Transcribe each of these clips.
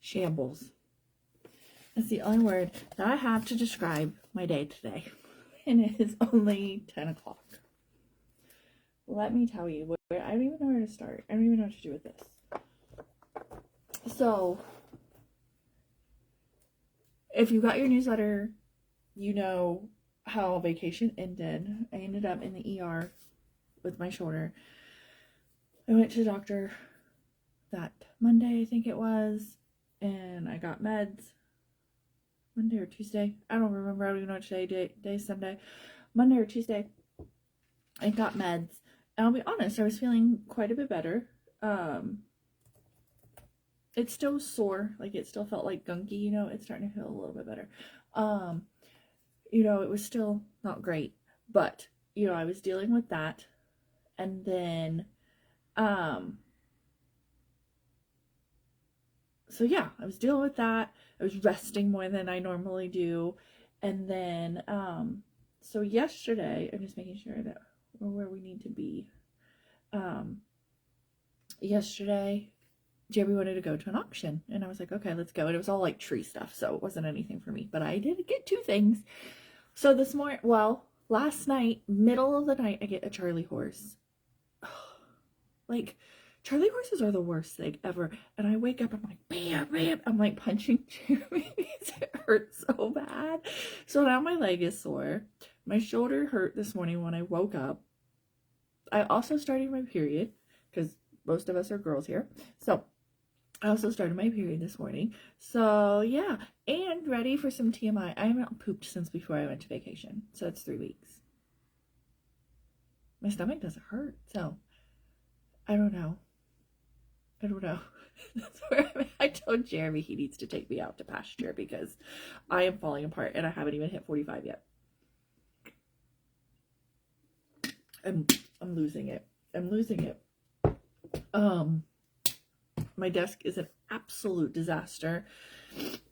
Shambles. That's the only word that I have to describe my day today. And it is only 10 o'clock. Let me tell you, I don't even know where to start. I don't even know what to do with this. So, if you got your newsletter, you know how vacation ended. I ended up in the ER with my shoulder. I went to the doctor that Monday, I think it was, and I got meds. Monday or Tuesday. I don't remember. I don't even know what today Sunday. Monday or Tuesday. I got meds. And I'll be honest, I was feeling quite a bit better. It's still sore. Like, it still felt like gunky, you know. It's starting to feel a little bit better. You know, it was still not great. But, you know, I was dealing with that. And then, so yeah, I was dealing with that. I was resting more than I normally do. And then, so yesterday, I'm just making sure that we're where we need to be. Yesterday, Jeremy wanted to go to an auction. And I was like, okay, let's go. And it was all like tree stuff. So it wasn't anything for me. But I did get 2 things. So this morning, last night, middle of the night, I get a Charlie horse. Like, Charlie horses are the worst thing ever. And I wake up, I'm like, bam, bam. I'm like punching Jeremy because it hurts so bad. So now my leg is sore. My shoulder hurt this morning when I woke up. I also started my period because most of us are girls here. So I also started my period this morning. So yeah, and ready for some TMI. I haven't pooped since before I went to vacation. So it's 3 weeks. My stomach doesn't hurt. So I don't know. That's where I told Jeremy he needs to take me out to pasture because I am falling apart and I haven't even hit 45 yet. I'm losing it. My desk is an absolute disaster.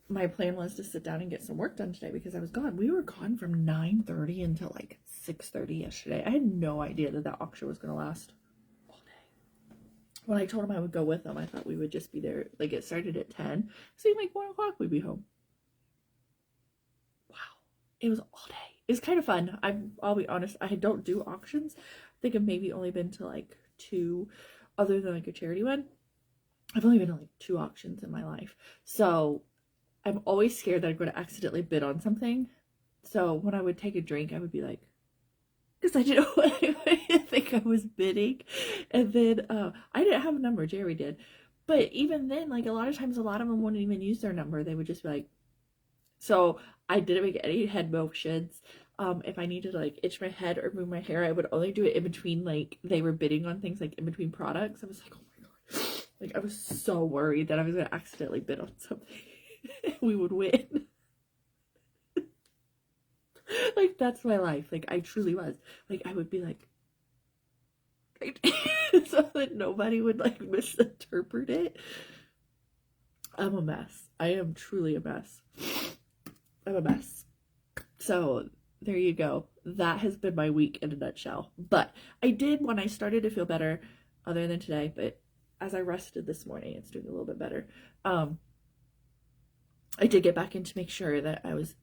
My plan was to sit down and get some work done today because I was gone. We were gone from 9:30 until like 6:30 yesterday. I had no idea that auction was going to last. When I told him I would go with them, I thought we would just be there. Like, it started at 10. So like 1 o'clock we'd be home. Wow. It was all day. It was kind of fun. I'll be honest, I don't do auctions. I think I've maybe only been to like 2, other than like a charity one. I've only been to like 2 auctions in my life. So I'm always scared that I'm going to accidentally bid on something. So when I would take a drink, I would be like, because I didn't want anybody to think I was bidding. And then I didn't have a number, Jerry did. But even then, like, a lot of times, a lot of them wouldn't even use their number. They would just be like, so I didn't make any head motions. If I needed to like itch my head or move my hair, I would only do it in between, like, they were bidding on things, like in between products. I was like, oh my God. Like, I was so worried that I was going to accidentally bid on something. We would win. Like, that's my life. Like, I truly was. Like, I would be like, so that nobody would like misinterpret it. I'm a mess. I am truly a mess. I'm a mess. So there you go. That has been my week in a nutshell. But I did, when I started to feel better, other than today, but as I rested this morning, it's doing a little bit better. I did get back in to make sure that I was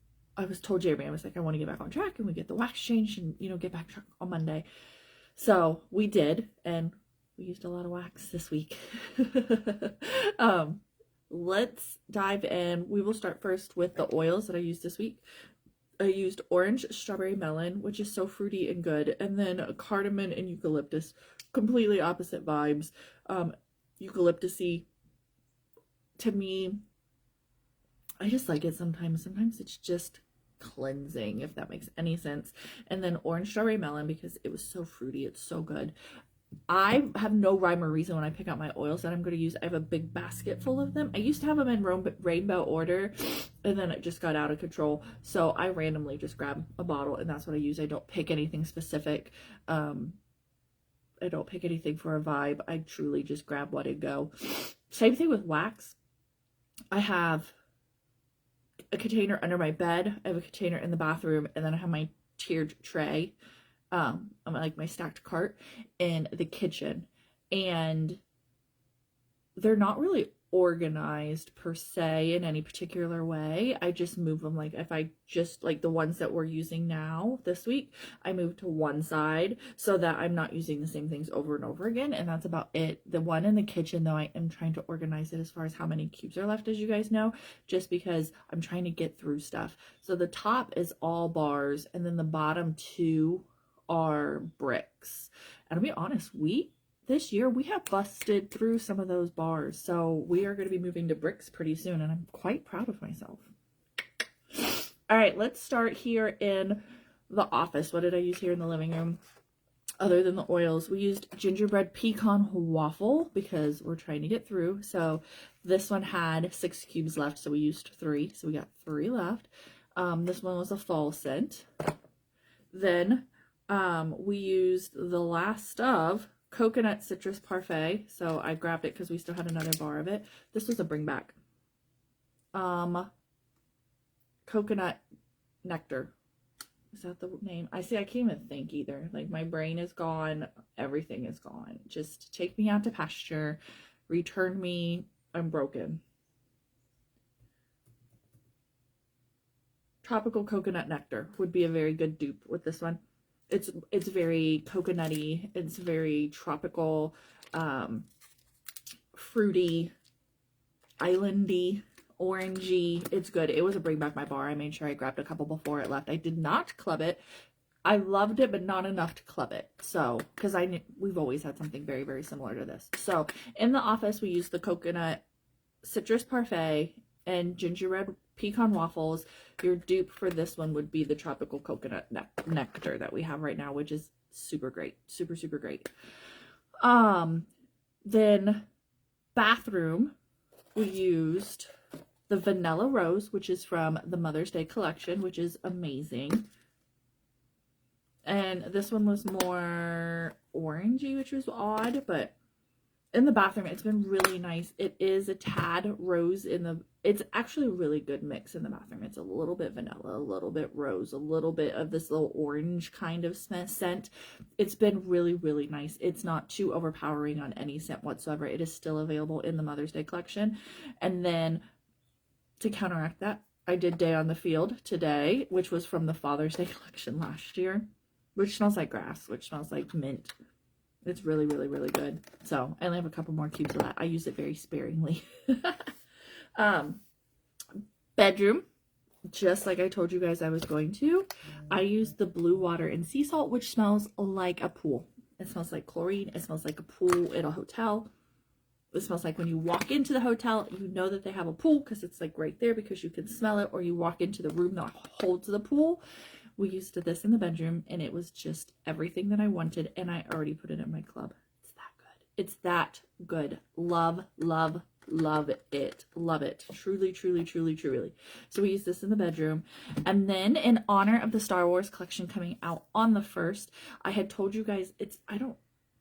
told Jeremy, I was like, I want to get back on track and we get the wax changed and, you know, get back on Monday. So we did, and we used a lot of wax this week. Let's dive in. We will start first with the oils that I used this week. I used orange, strawberry, melon, which is so fruity and good, and then cardamom and eucalyptus, completely opposite vibes. Eucalyptusy, to me, I just like it sometimes. Sometimes it's just cleansing, if that makes any sense. And then orange, strawberry, melon, because it was so fruity. It's so good. I have no rhyme or reason when I pick out my oils that I'm going to use. I have a big basket full of them. I used to have them in rainbow order, and then it just got out of control. So I randomly just grab a bottle, and that's what I use. I don't pick anything specific. I don't pick anything for a vibe. I truly just grab what and go. Same thing with wax. I have a container under my bed. I have a container in the bathroom, and then I have my tiered tray. I'm like my stacked cart in the kitchen, and they're not really organized per se in any particular way. I just move them, like if I just like the ones that we're using now this week, I move to one side so that I'm not using the same things over and over again, and that's about it. The one in the kitchen though, I am trying to organize it as far as how many cubes are left, as you guys know, just because I'm trying to get through stuff. So the top is all bars and then the bottom two are bricks. And I'll be honest, this year we have busted through some of those bars, so we are going to be moving to bricks pretty soon, and I'm quite proud of myself. All right, let's start here in the office. What did I use here in the living room other than the oils? We used gingerbread pecan waffle because we're trying to get through. So this one had 6 cubes left, so we used 3, so we got 3 left. This one was a fall scent. Then we used the last of coconut citrus parfait, so I grabbed it because we still had another bar of it. This was a bring back. Coconut nectar. Is that the name? I can't even think either. Like, my brain is gone. Everything is gone. Just take me out to pasture. Return me. I'm broken. Tropical coconut nectar would be a very good dupe with this one. It's very coconutty, it's very tropical, fruity, islandy, orangey. It's good. It was a bring back my bar. I made sure I grabbed a couple before it left. I did not club it. I loved it, but not enough to club it. So, because we've always had something very, very similar to this. So, in the office, we used the coconut citrus parfait and gingerbread pecan waffles. Your dupe for this one would be the tropical coconut nectar that we have right now, which is super great. Super, super great. Then bathroom, we used the vanilla rose, which is from the Mother's Day collection, which is amazing. And this one was more orangey, which was odd, but in the bathroom, it's been really nice. It is a tad rose it's actually a really good mix in the bathroom. It's a little bit vanilla, a little bit rose, a little bit of this little orange kind of scent. It's been really, really nice. It's not too overpowering on any scent whatsoever. It is still available in the Mother's Day collection. And then to counteract that, I did Day on the Field today, which was from the Father's Day collection last year, which smells like grass, which smells like mint. It's really, really, really good. So I only have a couple more cubes of that. I use it very sparingly. Bedroom, just like I told you guys I was going to, I used the Blue Water and Sea Salt, which smells like a pool. It smells like chlorine. It smells like a pool in a hotel. It smells like when you walk into the hotel, you know that they have a pool because it's like right there because you can smell it, or you walk into the room that holds the pool. We used this in the bedroom, and it was just everything that I wanted, and I already put it in my club. It's that good. It's that good. Love, love, love it. Love it. Truly, truly, truly, truly. So we used this in the bedroom. And then in honor of the Star Wars collection coming out on the 1st, I had told you guys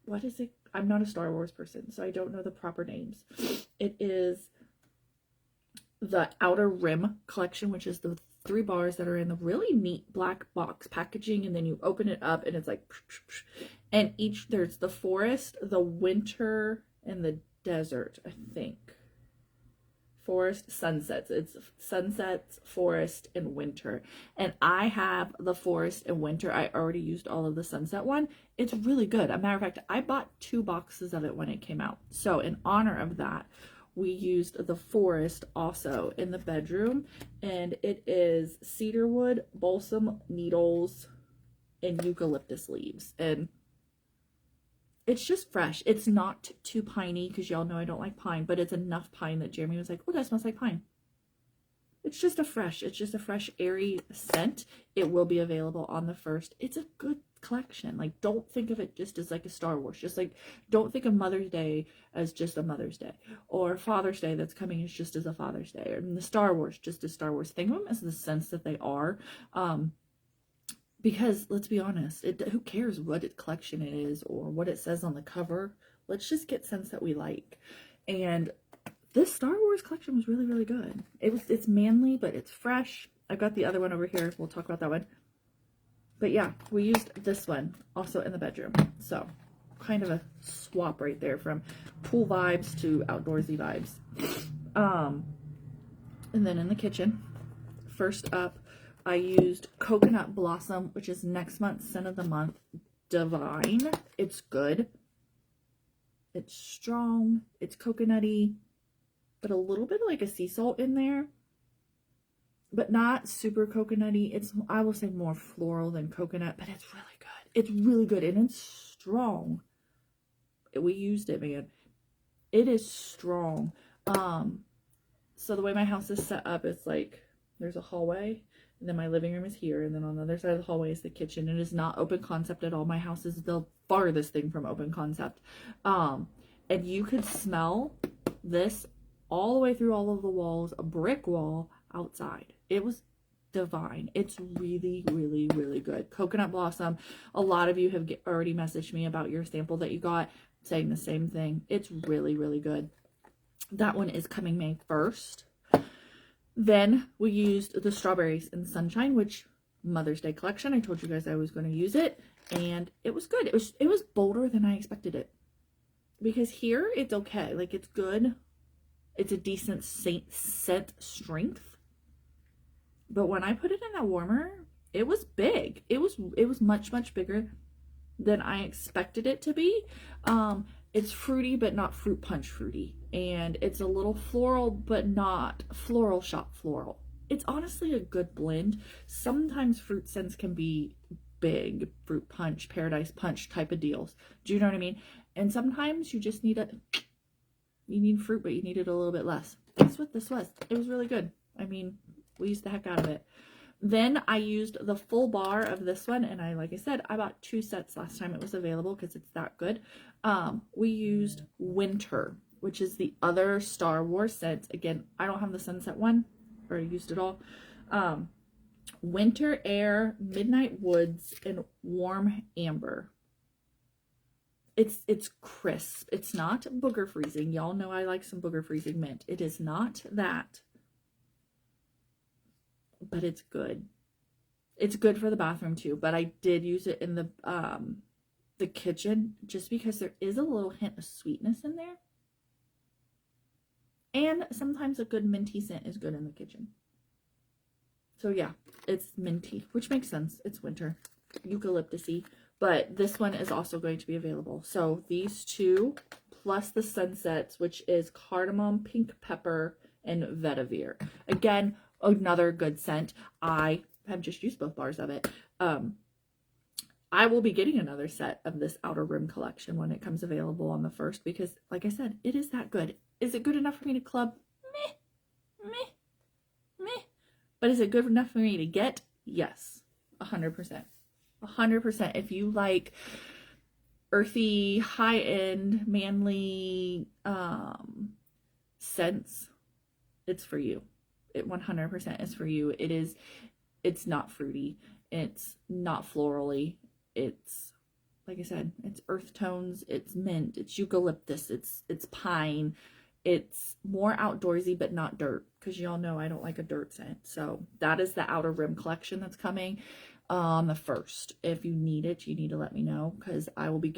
what is it? I'm not a Star Wars person, so I don't know the proper names. It is the Outer Rim collection, which is the 3 bars that are in the really neat black box packaging, and then you open it up and it's like, and there's the forest, the winter, and the desert, I think. Forest, sunsets. It's sunsets, forest, and winter. And I have the forest and winter. I already used all of the sunset one. It's really good. As a matter of fact, I bought 2 boxes of it when it came out. So in honor of that, we used the forest also in the bedroom, and it is cedarwood, balsam needles, and eucalyptus leaves, and it's just fresh. It's not too piney because y'all know I don't like pine, but it's enough pine that Jeremy was like, oh, that smells like pine. It's just a fresh airy scent. It will be available on the 1st. It's a good collection. Like, don't think of it just as like a Star Wars. Just like, don't think of Mother's Day as just a Mother's Day, or Father's Day that's coming as just as a Father's Day, or the Star Wars just as Star Wars. Think of them as the sense that they are. Because let's be honest, who cares what collection it is or what it says on the cover? Let's just get scents that we like. And this Star Wars collection was really, really good. It's manly, but it's fresh. I've got the other one over here. We'll talk about that one. But yeah, we used this one also in the bedroom. So kind of a swap right there from pool vibes to outdoorsy vibes. And then in the kitchen, first up, I used Coconut Blossom, which is next month's scent of the month, Divine. It's good. It's strong. It's coconutty, but a little bit like a sea salt in there, but not super coconutty. It's, I will say, more floral than coconut, but it's really good. It's really good, and it's strong. We used it, man. It is strong. So the way my house is set up, it's like there's a hallway, and then my living room is here, and then on the other side of the hallway is the kitchen. It is not open concept at all. My house is the farthest thing from open concept. And you could smell this all the way through all of the walls, a brick wall outside. It was divine. It's really, really, really good. Coconut Blossom. A lot of you have already messaged me about your sample that you got, saying the same thing. It's really, really good. That one is coming May 1st. Then we used the Strawberries and Sunshine, which Mother's Day collection. I told you guys I was going to use it, and it was good. It was bolder than I expected it. Because here it's okay. Like, it's good. It's a decent scent strength. But when I put it in that warmer, it was big. It was much, much bigger than I expected it to be. It's fruity, but not fruit punch fruity. And it's a little floral, but not floral shop floral. It's honestly a good blend. Sometimes fruit scents can be big, fruit punch, paradise punch type of deals. Do you know what I mean? And sometimes you just need you need fruit, but you need it a little bit less. That's what this was. It was really good. I mean, we used the heck out of it. Then I used the full bar of this one, and like I said, I bought 2 sets last time it was available because it's that good. We used Winter, which is the other Star Wars scent. Again, I don't have the Sunset one, or I used it all. Winter Air, Midnight Woods, and Warm Amber. It's crisp. It's not booger freezing. Y'all know I like some booger freezing mint. It is not that. But it's good. It's good for the bathroom too, but I did use it in the kitchen just because there is a little hint of sweetness in there. And sometimes a good minty scent is good in the kitchen. So yeah, it's minty, which makes sense. It's winter. Eucalyptus-y. But this one is also going to be available. So these 2 plus the Sunsets, which is cardamom, pink pepper, and vetiver. Again, another good scent. I have just used both bars of it. I will be getting another set of this Outer Rim collection when it comes available on the 1st, because like I said, it is that good. Is it good enough for me to club? Meh. But is it good enough for me to get? Yes. 100%. 100%. If you like earthy, high-end, manly scents, it's for you. It 100% is for you. It's not fruity. It's not florally. It's, like I said, it's earth tones. It's mint. It's eucalyptus. It's pine. It's more outdoorsy, but not dirt, because y'all know I don't like a dirt scent. So that is the Outer Rim collection that's coming on the 1st. If you need it, you need to let me know, because I'll be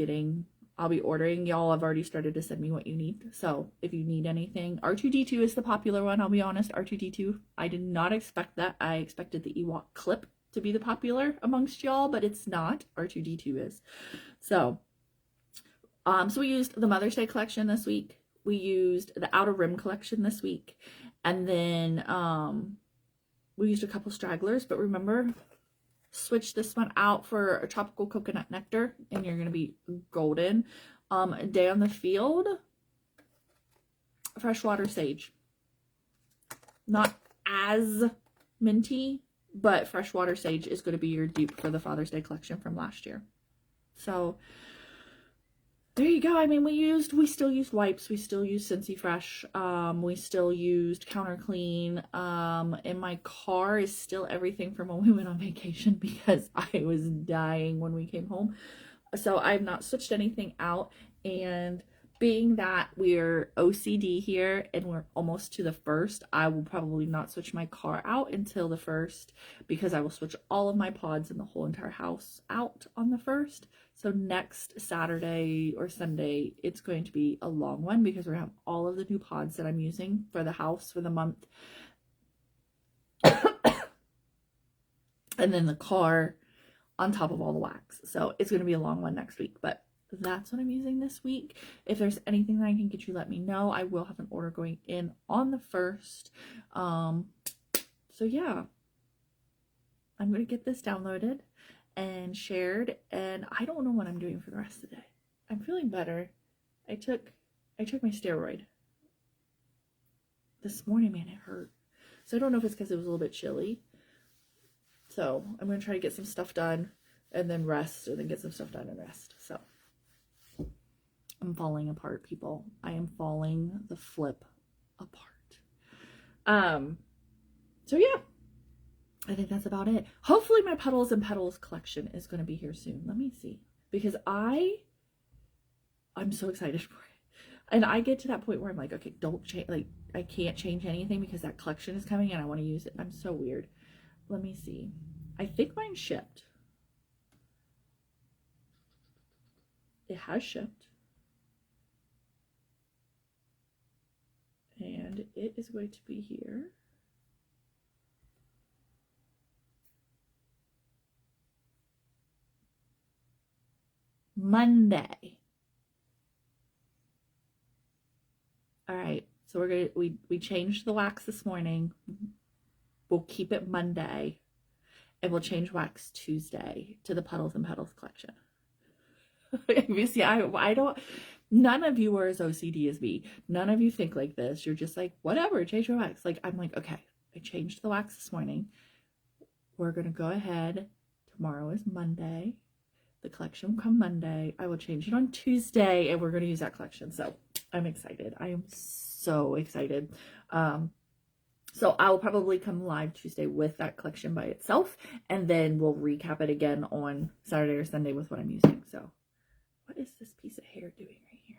ordering. Y'all have already started to send me what you need. So if you need anything, R2-D2 is the popular one. I'll be honest, R2-D2. I did not expect that. I expected the Ewok clip to be the popular amongst y'all, but it's not. R2-D2 is. So we used the Mother's Day collection this week. We used the Outer Rim collection this week. And then we used a couple stragglers, but remember, switch this one out for a Tropical Coconut Nectar, and you're going to be golden. Day on the Field, Freshwater Sage. Not as minty, but Freshwater Sage is going to be your dupe for the Father's Day collection from last year. So there you go. I mean, we still used wipes. We still used Scentsy Fresh. We still used Counter Clean. In my car is still everything from when we went on vacation, because I was dying when we came home. So I've not switched anything out. And being that we're OCD here and we're almost to the 1st, I will probably not switch my car out until the 1st, because I will switch all of my pods in the whole entire house out on the 1st. So next Saturday or Sunday, it's going to be a long one because we're going to have all of the new pods that I'm using for the house for the month. And then the car on top of all the wax. So it's going to be a long one next week, but that's what I'm using this week. If there's anything that I can get you, let me know. I will have an order going in on the 1st. So yeah, I'm going to get this downloaded and shared, and I don't know what I'm doing for the rest of the day. I'm feeling better. I took my steroid this morning, man. It hurt. So I don't know if it's because it was a little bit chilly. So I'm going to try to get some stuff done and then rest, and then get some stuff done and rest. So I'm falling apart, people. I am falling the flip apart. So yeah, I think that's about it. Hopefully my Puddles and Petals collection is going to be here soon. Let me see, because I'm so excited for it. And I get to that point where I'm like, okay, don't change, like I can't change anything because that collection is coming and I want to use it. I'm so weird. Let me see. I think mine shipped. It has shipped. And it is going to be here Monday. All right, so we're gonna we changed the wax this morning. We'll keep it Monday, and we'll change wax Tuesday to the Puddles and Petals collection. You see, I don't. None of you are as OCD as me. None of you think like this. You're just like, whatever, change your wax. Like, I'm like, okay, I changed the wax this morning. We're gonna go ahead. Tomorrow is Monday. The collection will come Monday. I will change it on Tuesday, and we're gonna use that collection. So I'm excited. I am so excited. So I'll probably come live Tuesday with that collection by itself, and then we'll recap it again on Saturday or Sunday with what I'm using. So what is this piece of hair doing right here?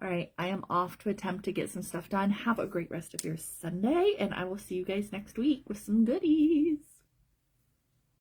All right, I am off to attempt to get some stuff done. Have a great rest of your Sunday, and I will see you guys next week with some goodies.